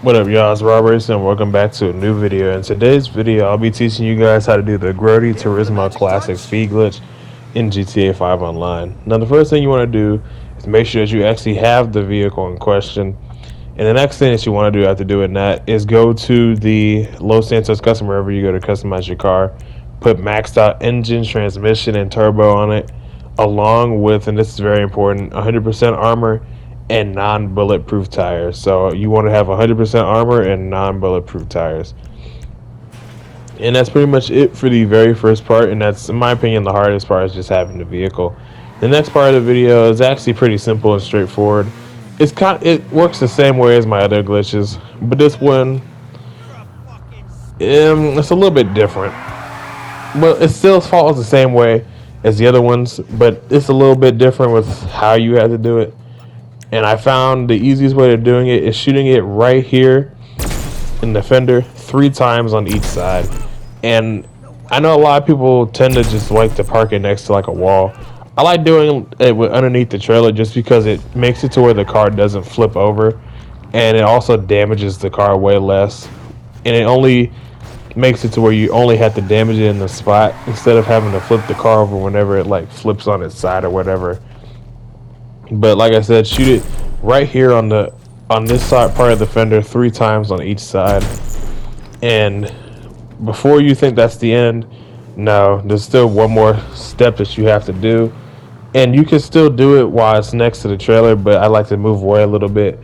What up, y'all? It's Rob Racing, and welcome back to a new video. In today's video, I'll be teaching you guys how to do the Grody Turismo Classic speed glitch in GTA 5 Online. Now, the first thing you want to do is make sure that you actually have the vehicle in question. And the next thing that you want to do after doing that is go to the Los Santos custom, wherever you go to customize your car. Put maxed out engine, transmission, and turbo on it, along with, and this is very important, 100% armor and non-bulletproof tires. So you want to have 100% armor and non-bulletproof tires. And that's pretty much it for the very first part, and that's, in my opinion, the hardest part is just having the vehicle. The next part of the video is actually pretty simple and straightforward. It works the same way as my other glitches, but this one, it's a little bit different. Well, it still follows the same way as the other ones, but it's a little bit different with how you have to do it. And I found the easiest way of doing it is shooting it right here in the fender 3 times on each side. And I know a lot of people tend to just like to park it next to like a wall. I like doing it with underneath the trailer just because it makes it to where the car doesn't flip over, and it also damages the car way less. And it only makes it to where you only have to damage it in the spot instead of having to flip the car over whenever it like flips on its side or whatever. But like I said, shoot it right here on this side part of the fender 3 times on each side. And before you think that's the end, no, there's still one more step that you have to do. And you can still do it while it's next to the trailer, but I like to move away a little bit.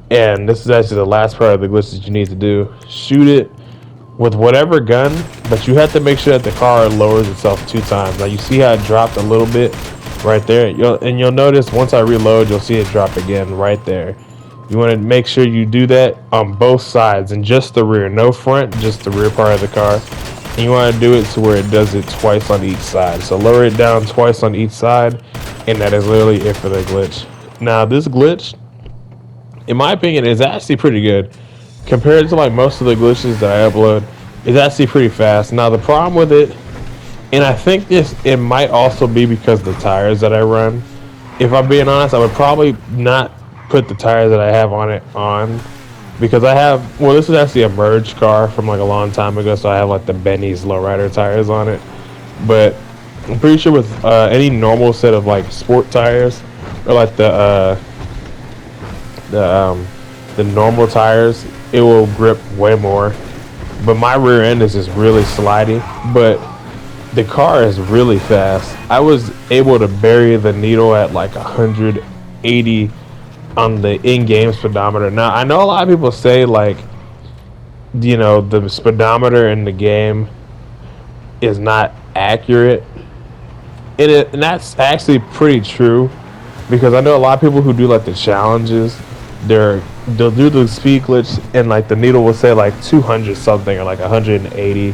And this is actually the last part of the glitch that you need to do. Shoot it with whatever gun, but you have to make sure that the car lowers itself 2 times. Now you see how it dropped a little bit right there, you'll notice once I reload, you'll see it drop again right there. You want to make sure you do that on both sides and just the rear, no front, just the rear part of the car. And you want to do it to where it does it twice on each side. So lower it down twice on each side, and that is literally it for the glitch. Now this glitch, in my opinion, is actually pretty good compared to like most of the glitches that I upload. It's actually pretty fast. Now the problem with it, and I think it might also be because the tires that I run. If I'm being honest, I would probably not put the tires that I have on it on, because I have, well, this is actually a merged car from like a long time ago, so I have like the Benny's lowrider tires on it. But I'm pretty sure with any normal set of like sport tires, or like the normal tires, it will grip way more. But my rear end is just really slidey, but the car is really fast. I was able to bury the needle at like 180 on the in-game speedometer. Now, I know a lot of people say like, you know, the speedometer in the game is not accurate. And that's actually pretty true, because I know a lot of people who do like the challenges, they'll do the speed glitch and like the needle will say like 200 something or like 180.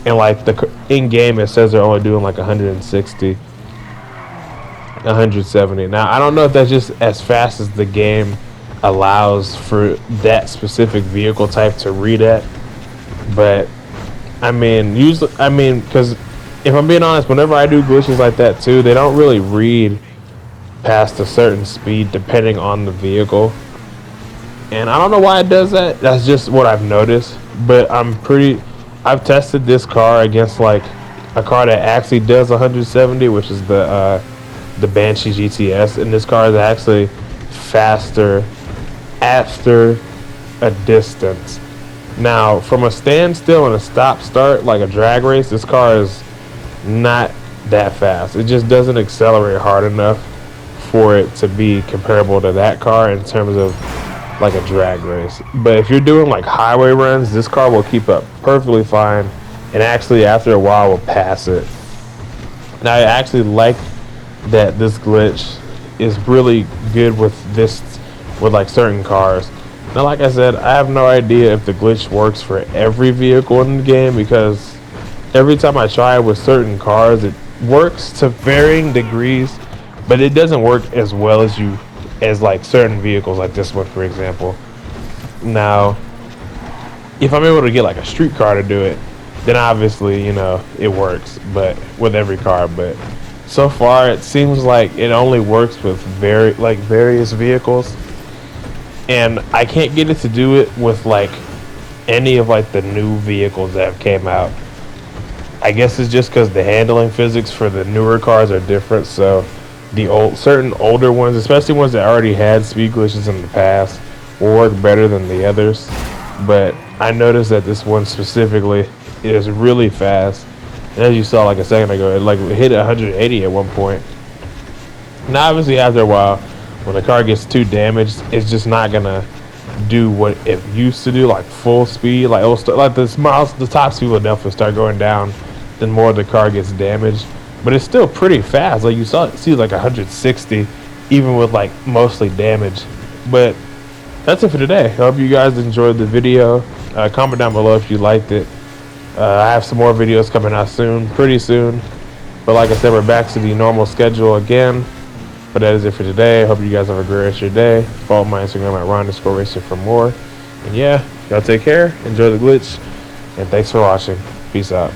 And like the in-game, it says they're only doing like 160, 170. Now, I don't know if that's just as fast as the game allows for that specific vehicle type to read at. But, I mean, because if I'm being honest, whenever I do glitches like that too, they don't really read past a certain speed depending on the vehicle. And I don't know why it does that. That's just what I've noticed. But I've tested this car against like a car that actually does 170, which is the Banshee GTS, and this car is actually faster after a distance. Now, from a standstill and a stop-start, like a drag race, this car is not that fast. It just doesn't accelerate hard enough for it to be comparable to that car in terms of like a drag race. But if you're doing like highway runs, this car will keep up perfectly fine, and actually after a while will pass it. And I actually like that this glitch is really good with like certain cars. Now, like I said, I have no idea if the glitch works for every vehicle in the game, because every time I try it with certain cars, it works to varying degrees, but it doesn't work as well as like certain vehicles, like this one for example. Now, if I'm able to get like a street car to do it, then obviously, you know, it works, but with every car. But so far, it seems like it only works with various vehicles. and I can't get it to do it with like any of like the new vehicles that have came out. I guess it's just because the handling physics for the newer cars are different. So the certain older ones, especially ones that already had speed glitches in the past, will work better than the others. But I noticed that this one specifically is really fast. And as you saw like a second ago, it hit 180 at one point. Now obviously after a while, when the car gets too damaged, it's just not gonna do what it used to do, like full speed. Like it'll start, like the top speed will definitely start going down the more the car gets damaged. But it's still pretty fast. Like you see like 160, even with like mostly damage. But that's it for today. I hope you guys enjoyed the video. Comment down below if you liked it. I have some more videos coming out soon, pretty soon. But like I said, we're back to the normal schedule again. But that is it for today. I hope you guys have a great rest of your day. Follow my Instagram at Ron_Racer for more. And yeah, y'all take care. Enjoy the glitch. And thanks for watching. Peace out.